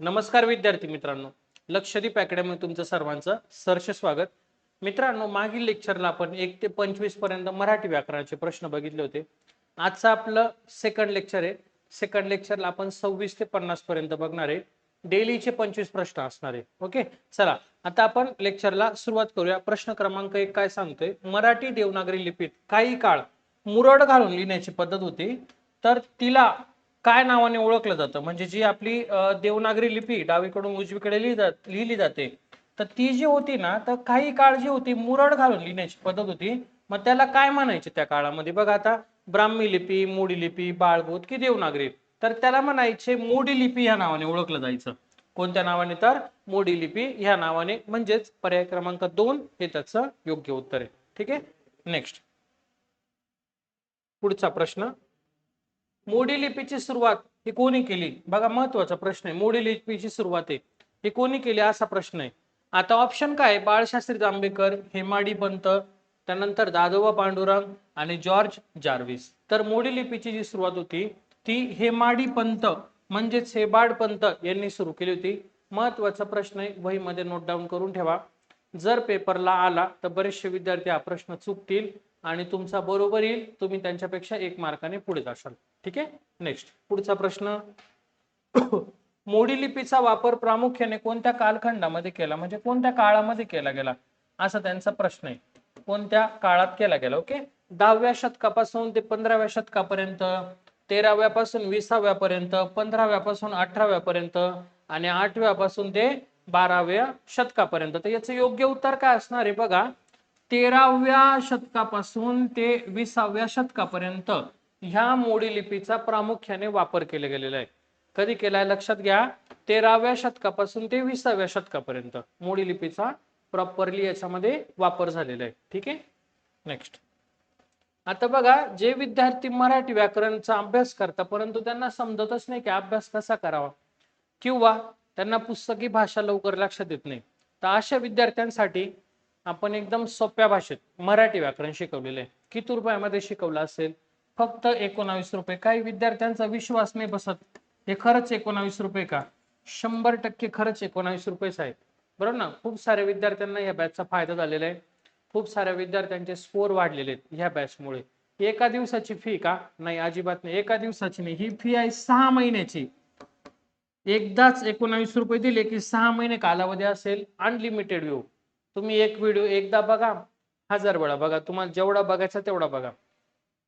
नमस्कार विद्यार्थी मित्रांनो, लक्षदीप अकॅडमी तुमचं सर्वांचं सहर्ष स्वागत. मित्रांनो, मागील लेक्चरला आपण 1 ते 25 पर्यंत मराठी व्याकरणाचे प्रश्न बघितले होते. आजचं आपलं सेकंड लेक्चर आहे. सेकंड लेक्चरला आपण 26 ते 50 पर्यंत बघणार आहे. डेलीचे 25 प्रश्न असणार आहे. ओके, चला आता आपण लेक्चरला सुरुवात करूया. प्रश्न क्रमांक 1 काय सांगतोय? मराठी देवनागरी लिपीत काही काळ मुरड घालून लिहिण्याची पद्धत होती, तर तिला काय नावाने ओळखलं जातं? म्हणजे जी आपली देवनागरी लिपी डावीकडून उजवीकडे लिहिली जाते, तर ती जी होती ना, तर काही काळ जी होती मुरड घालून लिहिण्याची पद्धत होती. मग त्याला काय म्हणायचे त्या काळामध्ये? बघा आता, ब्राह्मी लिपी, मोडी लिपी, बाळबोध की देवनागरी, तर त्याला म्हणायचे मोडी लिपी ह्या नावाने ओळखलं जायचं. कोणत्या नावाने? तर मोडी लिपी ह्या नावाने. म्हणजेच पर्याय क्रमांक 2 हे त्याचं योग्य उत्तर आहे. ठीक आहे, नेक्स्ट पुढचा प्रश्न. मोडी लिपीची सुरुवात ही कोणी केली? बघा, महत्वाचा प्रश्न आहे. मोडी लिपीची सुरुवात आहे ही कोणी केली असा प्रश्न आहे. आता ऑप्शन काय? बाळशास्त्री जांभेकर, हेमाडी पंत, त्यानंतर दादोबा पांडुरंग आणि जॉर्ज जार्विस. तर मोडी लिपीची जी सुरुवात होती ती हेमाडी पंत म्हणजेच हेबाड पंत यांनी सुरू केली होती. महत्वाचा प्रश्न आहे, वहीमध्ये नोट डाऊन करून ठेवा. जर पेपरला आला तर बरेचसे विद्यार्थी हा प्रश्न चुकतील आणि तुमचा बरोबर येईल, तुम्ही त्यांच्यापेक्षा 1 मार्काने पुढे जाशाल. ठीक आहे, नेक्स्ट पुढचा प्रश्न. मोडी लिपीचा वापर प्रामुख्याने कोणत्या कालखंडामध्ये केला? म्हणजे कोणत्या काळामध्ये केला गेला असा त्यांचा प्रश्न आहे. कोणत्या काळात केला गेला? ओके, 10व्या शतकापासून ते 15व्या शतकापर्यंत, 13व्या पासून 20व्या पर्यंत, 15व्या पासून 18व्या पर्यंत आणि 8व्या पासून ते 12व्या शतकापर्यंत. तर याचं योग्य उत्तर काय असणार आहे? बघा, 13व्या शतकापासून ते 20व्या शतकापर्यंत ह्या मोडी लिपीचा प्रामुख्याने वापर केला गेलेला आहे. कधी केलाय? लक्षात घ्या, 13व्या शतकापासून ते 20व्या शतकापर्यंत मोडी लिपीचा प्रॉपरली याच्यामध्ये वापर झालेला आहे. ठीक आहे, नेक्स्ट. आता बघा, जे विद्यार्थी मराठी व्याकरणचा अभ्यास करतात परंतु त्यांना समजतच नाही की अभ्यास कसा करावा, किंवा त्यांना पुस्तकी भाषा लवकर लक्षात येत नाही, तर अशा विद्यार्थ्यांसाठी आपण एकदम सोप्या भाषेत मराठी व्याकरण शिकवलेलं आहे. किती रुपयामध्ये शिकवलं असेल? फक्त 19 रुपये. काही विद्यार्थ्यांचा विश्वास नाही बसत, हे खरंच 19 रुपये का? 100% खरंच 19 रुपयेच आहेत, बरोबर ना? खूप साऱ्या विद्यार्थ्यांना या बॅचचा फायदा झालेला आहे. खूप साऱ्या विद्यार्थ्यांचे स्कोर वाढलेले आहेत ह्या बॅचमुळे. एका दिवसाची फी का? नाही, अजिबात नाही. एका दिवसाची नाही, ही फी आहे 6 महिन्याची. एकदाच 19 रुपये दिले की 6 महिने कालावधी असेल, अनलिमिटेड व्ह्यू. तुम्ही एक व्हिडिओ एकदा बघा, 1000 वेळा बघा, तुम्हाला जेवढा बघायचा तेवढा बघा.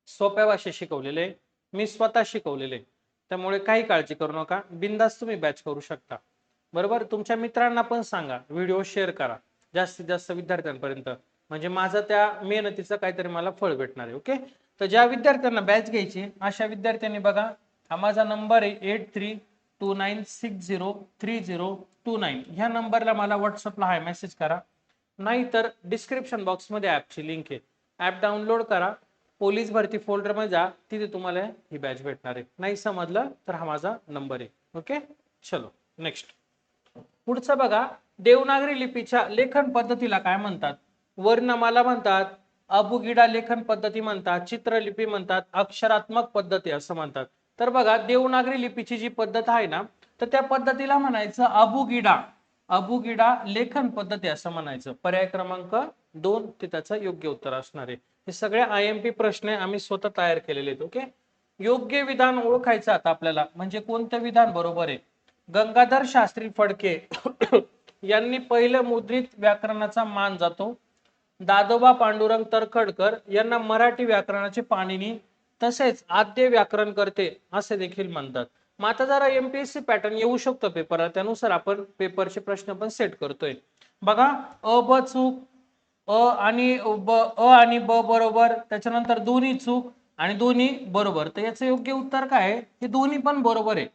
सोप्या भाषेत शिकवलेले, मी स्वतः शिकवलेले, त्यामुळे काही काळजी करू नका, बिंदास तुम्ही बॅच करू शकता. बरोबर, तुमच्या मित्रांना पण सांगा, व्हिडिओ शेअर करा जास्तीत जास्त विद्यार्थ्यांपर्यंत, म्हणजे माझं त्या मेहनतीचं काहीतरी मला फळ भेटणार आहे. ओके, तर ज्या विद्यार्थ्यांना बॅच घ्यायची अशा विद्यार्थ्यांनी बघा, हा माझा नंबर आहे 8329603029. ह्या नंबरला मला व्हॉट्सअपला हाय मेसेज करा, नाहीतर डिस्क्रिप्शन बॉक्स मध्ये ऍपची लिंक आहे, ऍप डाउनलोड करा, पोलीस भरती फोल्डर मध्ये जा, तिथे तुम्हाला ही बॅच भेटणार आहे. नाही समजलं तर हा माझा नंबर आहे. ओके, चलो नेक्स्ट. पुढचं बघा, देवनागरी लिपीच्या लेखन पद्धतीला काय म्हणतात? वर्णमाला म्हणतात, अबुगिडा लेखन पद्धती म्हणतात, चित्रलिपी म्हणतात, अक्षरात्मक पद्धती असं म्हणतात. तर बघा, देवनागरी लिपीची जी पद्धत आहे ना, तर त्या पद्धतीला म्हणायचं अबुगिडा. अबुगिडा लेखन पद्धती असं म्हणायचं. पर्याय क्रमांक 2 ते त्याचं योग्य उत्तर असणार आहे. हे सगळे IMP प्रश्न आम्ही स्वतः तयार केलेले आहेत. ओके, योग्य विधान ओळखायचं आता आपल्याला, म्हणजे कोणतं विधान बरोबर आहे. गंगाधर शास्त्री फडके यांनी पहिलं मुद्रित व्याकरणाचा मान जातो. दादोबा पांडुरंग तर्खडकर यांना मराठी व्याकरणाचे पाणिनी तसेच आद्य व्याकरण करते असे देखील म्हणतात. मग आता जरा MPSC पॅटर्न येऊ शकतो पेपरला, त्यानुसार आपण पेपरचे प्रश्न पण सेट करतोय. बघा, अ ब चूक, अ आणि ब बरोबर, त्याच्यानंतर दोन्ही चूक आणि दोन्ही बरोबर. तर याचं योग्य उत्तर काय आहे? हे दोन्ही पण बरोबर आहे.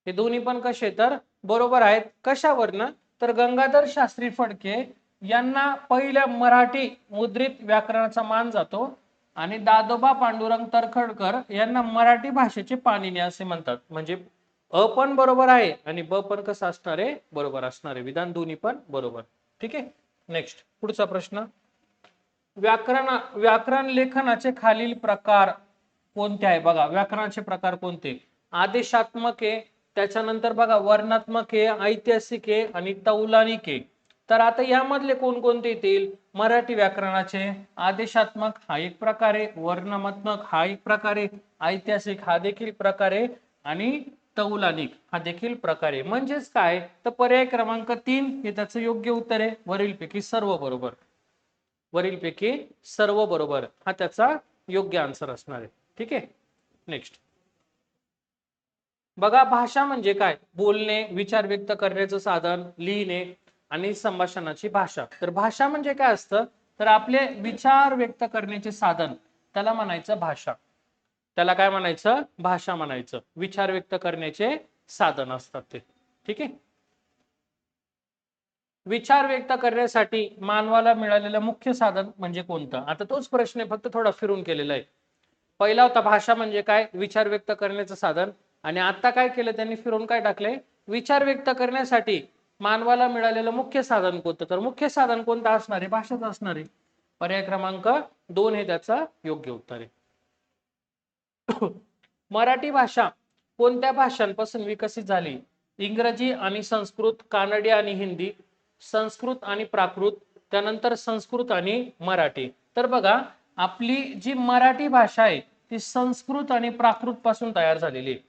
हे दोन्ही पण कसे तर बरोबर आहेत. कशावरनं? तर गंगाधर शास्त्री फडके यांना पहिल्या मराठी मुद्रित व्याकरणाचा मान जातो आणि दादोबा पांडुरंग तर्खडकर यांना मराठी भाषेचे पाणिनी असे म्हणतात. म्हणजे अ पण बरोबर आहे आणि ब पण कसं असणार आहे? बरोबर असणार आहे. विधान दोन्ही पण बरोबर. ठीक आहे, नेक्स्ट पुढचा प्रश्न. व्याकरण लेखनाचे खालील प्रकार कोणते आहे? बघा, व्याकरणाचे प्रकार कोणते? आदेशात्मक आहे, त्याच्यानंतर बघा वर्णात्मक आहे, ऐतिहासिक आहे आणि तौलानिक आहे. तर आता यामधले कोणकोणते येतील? मराठी व्याकरणाचे आदेशात्मक हा एक प्रकार आहे, वर्णात्मक हा एक प्रकार आहे, ऐतिहासिक हा देखील प्रकार आहे आणि तौलानिक हा देखील प्रकार आहे. म्हणजेच काय, तर पर्याय क्रमांक 3 हे त्याचं योग्य उत्तर आहे. वरीलपैकी सर्व बरोबर, वरीलपैकी सर्व बरोबर हा त्याचा योग्य आन्सर असणार आहे. ठीक आहे. नेक्स्ट बघा, भाषा म्हणजे काय? बोलणे, विचार व्यक्त करण्याचं साधन, लिहिणे आणि संभाषणाची भाषा. तर भाषा म्हणजे काय असतं? तर आपले विचार व्यक्त करण्याचे साधन, त्याला म्हणायचं भाषा. त्याला काय म्हणायचं? भाषा म्हणायचं. विचार व्यक्त करण्याचे साधन असतात ते. ठीक आहे. विचार व्यक्त करण्यासाठी मानवाला मिळालेलं मुख्य साधन म्हणजे कोणतं? आता तोच प्रश्न फक्त थोडा फिरून केलेला आहे. पहिला होता भाषा म्हणजे काय? विचार व्यक्त करण्याचं साधन. आणि आता काय केलं त्यांनी? फिरून काय टाकले? विचार व्यक्त करण्यासाठी मानवाला मिळालेलं मुख्य साधन कोणतं? तर मुख्य साधन कोणतं असणार आहे? भाषाच असणार आहे. पर्याय क्रमांक 2 हे त्याचा योग्य उत्तर आहे. मराठी भाषा कोणत्या भाषांपासून विकसित झाली? इंग्रजी आणि संस्कृत, कानडी आणि हिंदी, संस्कृत आणि प्राकृत, त्यानंतर संस्कृत आणि मराठी. तर बघा, आपली जी मराठी भाषा आहे ती संस्कृत आणि प्राकृत पासून तयार झालेली आहे.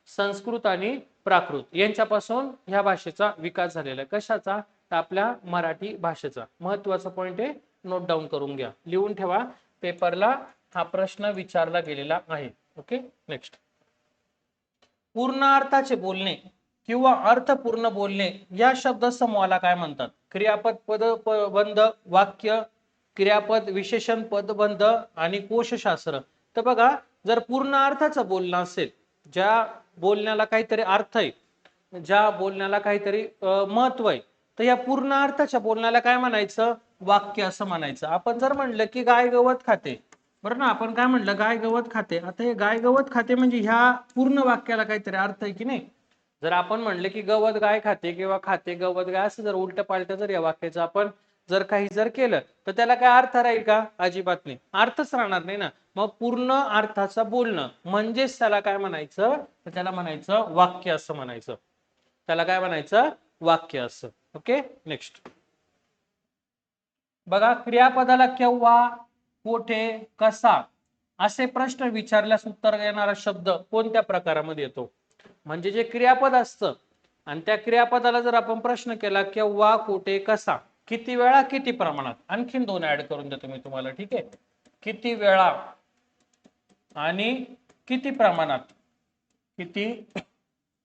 संस्कृत आणि प्राकृत यांच्यापासून ह्या भाषेचा विकास झालेला आहे. कशाचा? तर आपल्या मराठी भाषेचा. महत्वाचा पॉइंट आहे, नोट डाऊन करून घ्या, लिहून ठेवा. पेपरला हा प्रश्न विचारला गेलेला आहे. ओके. नेक्स्ट, पूर्ण अर्थाचे बोलणे किंवा अर्थपूर्ण बोलणे या शब्द समूहाला काय म्हणतात? क्रियापद, पदबंध, वाक्य, क्रियापद, विशेषण, पदबंध आणि कोशशास्त्र. तर बघा, जर पूर्ण अर्थाचं बोलणं असेल, ज्या बोलण्याला काहीतरी अर्थ आहे, ज्या बोलण्याला काहीतरी महत्व आहे, तर या पूर्ण अर्थाच्या बोलण्याला काय म्हणायचं? वाक्य असं म्हणायचं. आपण जर म्हणलं की गाय गवत खाते, बरं ना, आपण काय म्हणलं? गाय गवत खाते. आता हे गाय गवत खाते म्हणजे ह्या पूर्ण वाक्याला काहीतरी अर्थ आहे की नाही? जर आपण म्हणले की गवत गाय खाते किंवा खाते गवत गाय, असं जर उलट पालट जर या वाक्याचं आपण जर काही जर केलं तर त्याला काय अर्थ राहील का? अजिबात नाही, अर्थच राहणार नाही ना. मग पूर्ण अर्थाचं बोलणं म्हणजेच त्याला काय म्हणायचं? तर त्याला म्हणायचं वाक्य असं म्हणायचं. त्याला काय म्हणायचं? वाक्य असं. ओके. नेक्स्ट बघा, क्रियापदाला केव्हा, कोठे, कसा असे प्रश्न विचारल्यास उत्तर देणारा शब्द कोणत्या प्रकारामध्ये येतो? म्हणजे जे क्रियापद असतं आणि त्या क्रियापदाला जर आपण प्रश्न केला केव्हा, कोठे, कसा, किती वेळा, किती प्रमाणात, आणखीन 2 ऍड करून देतो मी तुम्हाला. ठीक आहे. किती वेळा आणि किती प्रमाणात, किती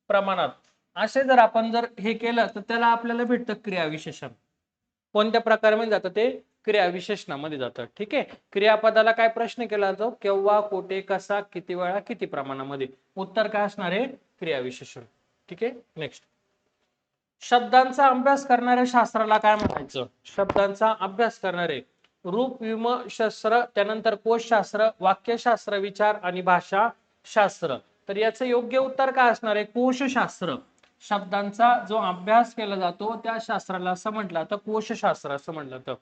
प्रमाणात असे जर आपण जर हे केलं तर त्याला आपल्याला भेटतं क्रियाविशेषण. कोणत्या प्रकारामध्ये जातं? ते क्रियाविशेषणामध्ये जातं. ठीक आहे. क्रियापदाला काय प्रश्न केला जातो? केव्हा, कोठे, कसा, किती वेळा, किती प्रमाणामध्ये. उत्तर काय असणार आहे? क्रियाविशेषण. ठीक आहे. नेक्स्ट, शब्दांचा अभ्यास करणाऱ्या शास्त्राला काय म्हणायचं? शब्दांचा अभ्यास करणारे रूपविमशास्त्र, त्यानंतर कोशशास्त्र, वाक्यशास्त्र, विचार आणि भाषा शास्त्र. तर याचं योग्य उत्तर काय असणार आहे? कोशशास्त्र. शब्दांचा जो अभ्यास केला जातो त्या शास्त्राला असं म्हटलं तर कोशशास्त्र असं म्हटलं तर.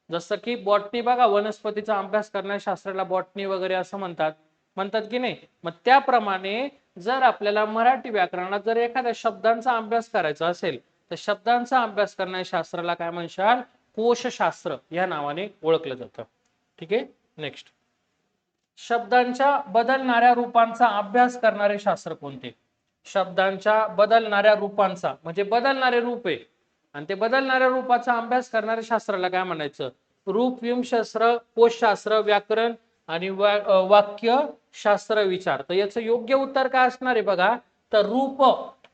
जसं की बॉटनी बघा, वनस्पतीचा अभ्यास करणाऱ्या शास्त्राला बॉटनी वगैरे असं म्हणतात, म्हणतात की नाही? मग त्याप्रमाणे जर आपल्याला मराठी व्याकरणात जर एखाद्या शब्दांचा अभ्यास करायचा असेल तर शब्दांचा अभ्यास करणाऱ्या शास्त्राला काय म्हणशाल? कोशशास्त्र या नावाने ओळखलं जातं. ठीक आहे. नेक्स्ट, शब्दांच्या बदलणाऱ्या रूपांचा अभ्यास करणारे शास्त्र कोणते? शब्दांच्या बदलणाऱ्या रूपांचा म्हणजे बदलणारे रूप आहे आणि ते बदलणाऱ्या रूपाचा अभ्यास करणाऱ्या शास्त्राला काय म्हणायचं? रूपविमशास्त्र, कोशशास्त्र, व्याकरण आणि वाक्य शास्त्र, विचार. तर याचं योग्य उत्तर काय असणार आहे बघा? तर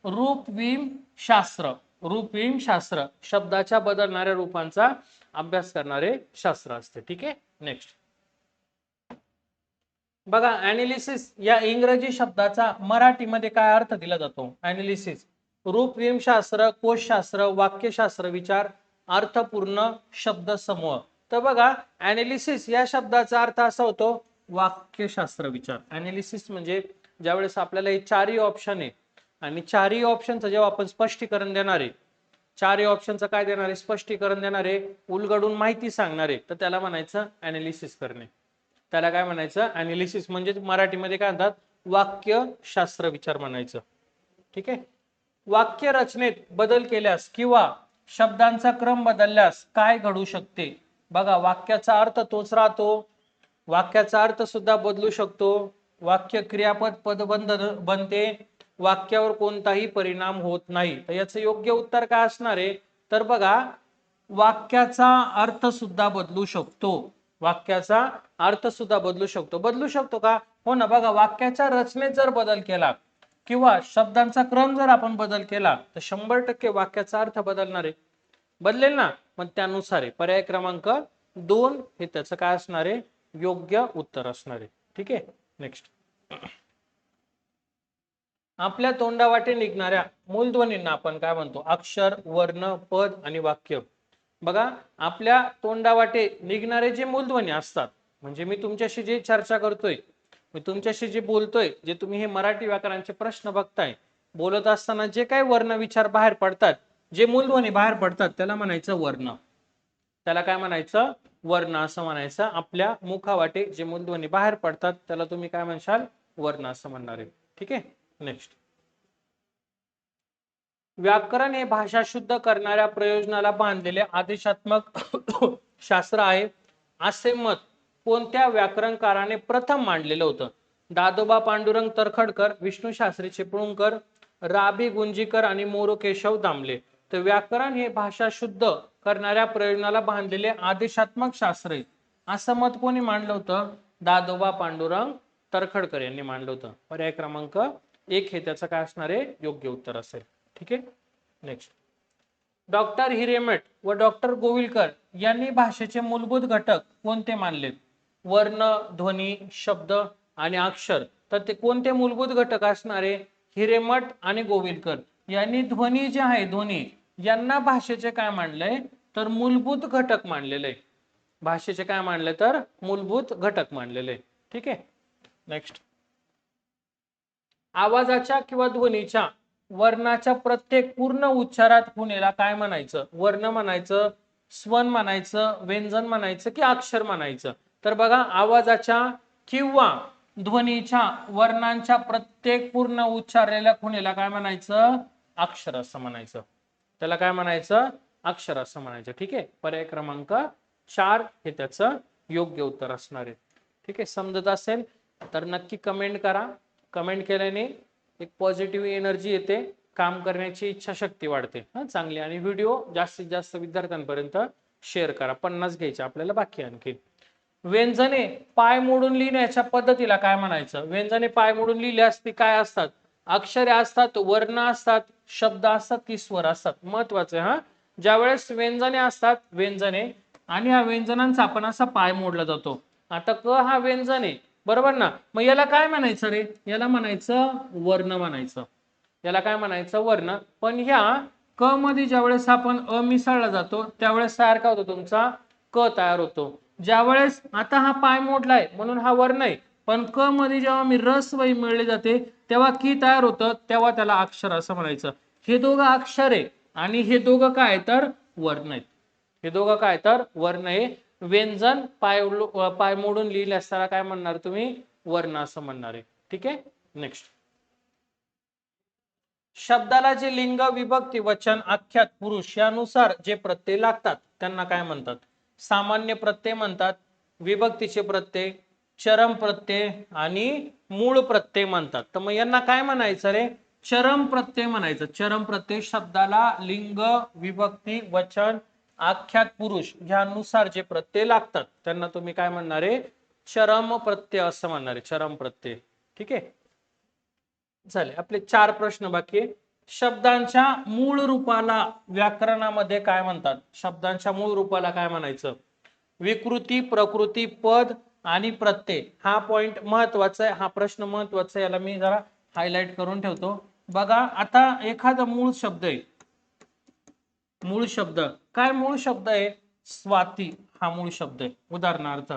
रूपविम शास्त्र. रूपविम शास्त्र शब्दाच्या बदलणाऱ्या रूपांचा अभ्यास करणारे शास्त्र असते. ठीक आहे. नेक्स्ट बघा, ऍनालिसिस या इंग्रजी शब्दाचा मराठीमध्ये काय अर्थ दिला जातो? ऍनालिसिस, रूपविमशास्त्र, कोशशास्त्र, वाक्यशास्त्र, विचार, अर्थपूर्ण शब्द समूह. तर बघा, ऍनालिसिस या शब्दाचा अर्थ असा होतो वाक्यशास्त्र, विचार. ऍनालिसिस म्हणजे ज्यावेळेस आपल्याला हे चारही ऑप्शन आहे आणि चारही ऑप्शनचं जेव्हा आपण स्पष्टीकरण देणार आहे, चारही ऑप्शनचं काय देणार आहे? स्पष्टीकरण देणार आहे, उलगडून माहिती सांगणार आहे, तर त्याला म्हणायचं ऍनालिसिस करणे. त्याला काय म्हणायचं? ऍनालिसिस म्हणजे मराठीमध्ये काय म्हणतात? वाक्यशास्त्र, विचार म्हणायचं. ठीक आहे. वाक्य रचनेत बदल केल्यास किंवा शब्दांचा क्रम बदलल्यास काय घडू शकते? बघा, वाक्याचा अर्थ तोच राहतो, वाक्याचा अर्थ सुद्धा बदलू शकतो, वाक्य क्रियापद पदबंध बनते, वाक्यावर कोणताही परिणाम होत नाही. तर याचं योग्य उत्तर काय असणार आहे? तर बघा, वाक्याचा अर्थ सुद्धा बदलू शकतो. वाक्याचा अर्थ सुद्धा बदलू शकतो. बदलू शकतो का? हो ना. बघा, वाक्याच्या रचनेत जर बदल केला किंवा शब्दांचा क्रम जर आपण बदल केला तर 100% वाक्याचा अर्थ बदलणार आहे, बदलेल ना. पण त्यानुसार आहे. पर्याय क्रमांक 2 हे त्याचं काय असणार आहे? योग्य उत्तर असणार आहे. ठीक आहे. नेक्स्ट, आपल्या तोंडावाटे निघणाऱ्या मूलध्वनींना आपण काय म्हणतो? अक्षर, वर्ण, पद आणि वाक्य. बघा, आपल्या तोंडावाटे निघणारे जे मूलध्वनी असतात, म्हणजे मी तुमच्याशी जे चर्चा करतोय, मी तुमच्याशी जे बोलतोय, जे तुम्ही हे मराठी व्याकरणाचे प्रश्न बघताय, बोलत असताना जे काही वर्ण विचार बाहेर पडतात, जे मूलध्वनी बाहेर पडतात, त्याला म्हणायचं वर्ण. त्याला काय म्हणायचं? वर्ण असं म्हणायचं. आपल्या मुखावाटे जे मूलध्वनी बाहेर पडतात त्याला तुम्ही काय म्हणशाल? वर्ण असं म्हणणार आहे. ठीक आहे. नेक्स्ट, व्याकरण हे भाषा शुद्ध करणाऱ्या प्रयोजनाला बांधलेले आदेशात्मक शास्त्र आहे असे मत कोणत्या व्याकरणकाराने प्रथम मांडलेलं होतं? दादोबा पांडुरंग तरखडकर, विष्णू शास्त्री चिपळूणकर, राबी गुंजीकर आणि मोरोकेशव दामले. तर व्याकरण हे भाषा शुद्ध करणाऱ्या प्रयोजनाला बांधलेले आदेशात्मक शास्त्र आहे असं मत कोणी मांडलं होतं? दादोबा पांडुरंग तरखडकर यांनी मांडलं होतं. पर्याय क्रमांक 1 हे त्याचं काय असणार आहे? योग्य उत्तर असेल. ठीक आहे. नेक्स्ट, डॉक्टर हिरेमठ व डॉक्टर गोविलकर यांनी भाषेचे मूलभूत घटक कोणते मानले? वर्ण, ध्वनी, शब्द आणि अक्षर. तर ते कोणते मूलभूत घटक असणार आहे? हिरेमठ आणि गोविलकर यांनी ध्वनी जे आहे, ध्वनी यांना भाषेचे काय मानलंय? तर मूलभूत घटक मानलेले आहे. भाषेचे काय मानले? तर मूलभूत घटक मानलेले. ठीक आहे. नेक्स्ट, आवाजाच्या किंवा ध्वनीच्या वर्णाच्या प्रत्येक पूर्ण उच्चारात खुणेला काय म्हणायचं? वर्ण म्हणायचं, स्वन म्हणायचं, व्यंजन म्हणायचं की अक्षर म्हणायचं? तर बघा, आवाजाच्या किंवा ध्वनीच्या वर्णांच्या प्रत्येक पूर्ण उच्चारलेल्या खुणेला काय म्हणायचं? अक्षर असं म्हणायचं. त्याला काय म्हणायचं? अक्षर असं म्हणायचं. ठीक आहे. पर्याय क्रमांक 4 हे त्याचं योग्य उत्तर असणार आहे. ठीक आहे. समजत असेल तर नक्की कमेंट करा. कमेंट केल्याने एक पॉझिटिव्ह एनर्जी येते, काम करण्याची इच्छाशक्ती वाढते चांगली. आणि व्हिडिओ जास्तीत जास्त विद्यार्थ्यांपर्यंत शेअर करा. 50 घ्यायचे आपल्याला, बाकी आणखी. व्यंजने पाय मोडून लिहिण्याच्या पद्धतीला काय म्हणायचं? व्यंजने पाय मोडून लिहिल्यास ती काय असतात? अक्षरे असतात, वर्ण असतात, शब्द असतात की स्वर असतात? महत्वाचं हा. ज्यावेळेस व्यंजने असतात, व्यंजने, आणि ह्या व्यंजनांचा आपण असा पाय मोडला जातो. आता क हा व्यंजन आहे, बरोबर ना? मग याला काय म्हणायचं रे? याला म्हणायचं वर्ण म्हणायचं. याला काय म्हणायचं? वर्ण. पण ह्या क मध्ये ज्यावेळेस आपण अ मिसळला जातो त्यावेळेस तयार काय होतो? तुमचा क तयार होतो. ज्यावेळेस आता हा पाय मोडलाय म्हणून हा वर्ण आहे, पण क मध्ये जेव्हा मी रस वही मिळले जाते तेव्हा की तयार होतं, तेव्हा त्याला अक्षर असं म्हणायचं. हे दोघं अक्षर आहे आणि हे दोघं काय तर वर्ण आहेत. हे दोघं काय तर वर्ण आहे. व्यंजन पाय मोडून लिहिले असताना काय म्हणणार तुम्ही? वर्ण असं म्हणणार आहे. ठीक आहे. नेक्स्ट, शब्दाला जे लिंग, विभक्ती, वचन, आख्यात, पुरुष यानुसार जे प्रत्यय लागतात त्यांना काय म्हणतात? सामान्य प्रत्यय म्हणतात, विभक्तीचे प्रत्यय, चरम प्रत्यय आणि मूळ प्रत्यय म्हणतात. तर मग यांना काय म्हणायचं रे? चरम प्रत्यय म्हणायचं. चरम प्रत्यय शब्दाला लिंग, विभक्ती, वचन, आख्यात, पुरुष यानुसार जे प्रत्यय लागतात त्यांना तुम्ही काय म्हणणार आहे? चरम प्रत्यय असं म्हणणार आहे. चरम प्रत्यय. ठीक आहे. झाले आपले 4 प्रश्न बाकी आहे. शब्दांच्या मूळ रूपाला व्याकरणामध्ये काय म्हणतात? शब्दांच्या मूळ रूपाला काय म्हणायचं? विकृती, प्रकृती, पद आणि प्रत्यय. हा पॉइंट महत्वाचा आहे, हा प्रश्न महत्वाचा आहे. याला मी जरा हायलाइट करून ठेवतो. बघा, आता एखादा मूळ शब्द आहे, मूळ शब्द काय? मूळ शब्द आहे स्वाती, हा मूळ शब्द आहे उदाहरणार्थ.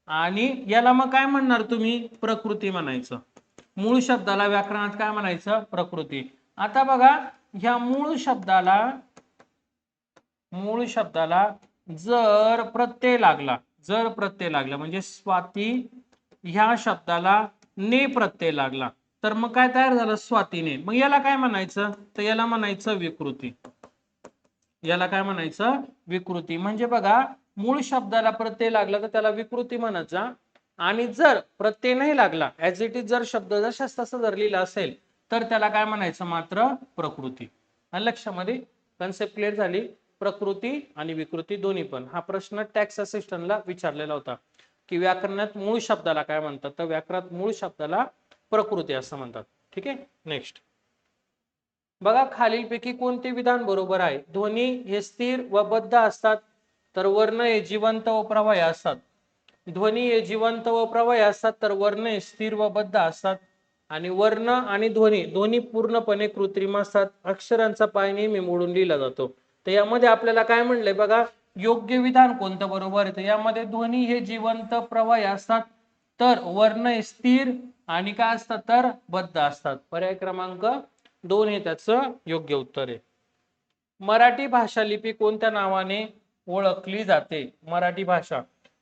आणि याला मग काय म्हणणार तुम्ही? प्रकृती म्हणायचं. मूळ शब्दाला व्याकरणात काय म्हणायचं? प्रकृती. आता बघा, ह्या मूळ शब्दाला जर प्रत्यय लागला, म्हणजे स्वाती ह्या शब्दाला ने प्रत्यय लागला तर मग काय तयार झालं स्वातीने. मग याला काय म्हणायचं, तर याला म्हणायचं विकृती. याला काय म्हणायचं विकृती. म्हणजे बघा मूळ शब्दाला प्रत्यय लागला तर त्याला विकृती म्हणायचा, आणि जर प्रत्यय नाही लागला ऍज इट इज जर शब्द जशाच तसं जर लिहिला असेल तर त्याला काय म्हणायचं मात्र प्रकृती. लक्षामध्ये कन्सेप्ट क्लिअर झाली. प्रकृती आणि विकृती दोन्ही पण. हा प्रश्न टॅक्स असिस्टंटला विचारलेला होता की व्याकरणात मूळ शब्दाला काय म्हणतात, तर व्याकरणात मूळ शब्दाला प्रकृती असं म्हणतात. ठीक आहे. नेक्स्ट बघा खालीलपैकी कोणते विधान बरोबर आहे. ध्वनी हे स्थिर व बद्ध असतात तर वर्ण हे जिवंत व प्रवाही असतात. ध्वनी हे जिवंत व प्रवाही असतात तर वर्ण हे स्थिर व बद्ध असतात. आणि वर्ण आणि ध्वनी दोन्ही पूर्णपणे कृत्रिम असतात. अक्षरांचा पाय नेहमी मोडून लिहिला जातो. तर यामध्ये आपल्याला काय म्हणलंय बघा, योग्य विधान कोणतं बरोबर आहे. तर यामध्ये ध्वनी हे जिवंत प्रवाही असतात तर वर्ण हे स्थिर आणि काय असतात तर बद्ध असतात. पर्याय क्रमांक 2 हे त्याचं योग्य उत्तर आहे. मराठी भाषा लिपी कोणत्या नावाने ओळखली जाते. मराठी भाषा,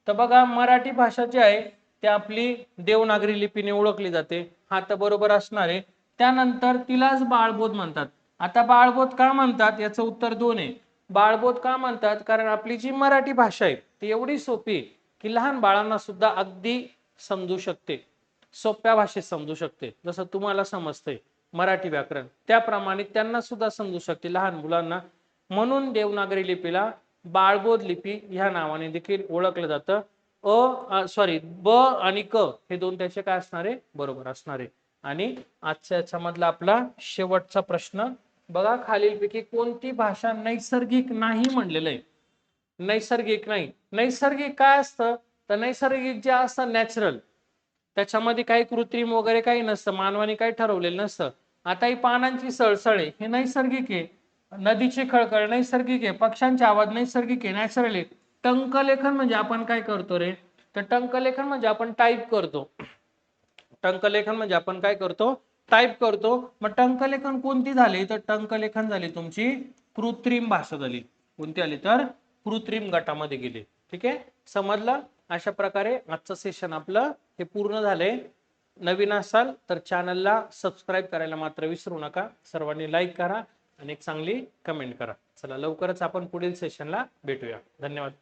तर बघा मराठी भाषा जी आहे ती आपली देवनागरी लिपीने ओळखली जाते. हा तर बरोबर असणार आहे. त्यानंतर तिलाच बाळबोध म्हणतात. आता बाळबोध का म्हणतात याचं उत्तर 2 आहे. बाळबोध का म्हणतात, कारण आपली जी मराठी भाषा आहे ती एवढी सोपी की लहान बाळांना सुद्धा अगदी समजू शकते. सोप्या भाषेत समजू शकते. जसं तुम्हाला समजतंय मराठी व्याकरण त्याप्रमाणे त्यांना सुद्धा समजू शकते लहान मुलांना. म्हणून देवनागरी लिपीला बाळबोध लिपी ह्या नावाने देखील ओळखलं जातं. ब आणि क हे दोन त्याचे काय असणार आहे बरोबर असणार आहे. आणि आजच्या याच्यामधला आपला शेवटचा प्रश्न बघा, खालीलपैकी कोणती भाषा नैसर्गिक नाही म्हणलेलं आहे. नैसर्गिक नाही. नैसर्गिक काय असतं, तर नैसर्गिक जे असतं नॅचरल, त्याच्यामध्ये काही कृत्रिम वगैरे काही नसतं, मानवाने काही ठरवलेलं नसतं. आता ही पानांची सळसळ आहे हे नैसर्गिक आहे. नदीची खळखळ नैसर्गिक आहे. पक्ष्यांचे आवाज नैसर्गिक आहे, नॅचरल आहे. टंकलेखन म्हणजे आपण काय करतो रे, तर टंकलेखन म्हणजे आपण टाईप करतो. टंकलेखन म्हणजे आपण काय करतो टाईप करतो. मग टंकलेखन कोणती झाली, तर टंकलेखन झाली तुमची कृत्रिम भाषा झाली. कोणती आली तर कृत्रिम गटामध्ये गेली. ठीक आहे, समजलं. अशा प्रकारे आजचं सेशन आपलं हे पूर्ण झालंय. नवीन असाल तर चॅनलला सबस्क्राईब करायला मात्र विसरू नका. सर्वांनी लाईक करा आणि एक चांगली कमेंट करा. चला लवकरच आपण पुढील सेशनला भेटूया. धन्यवाद.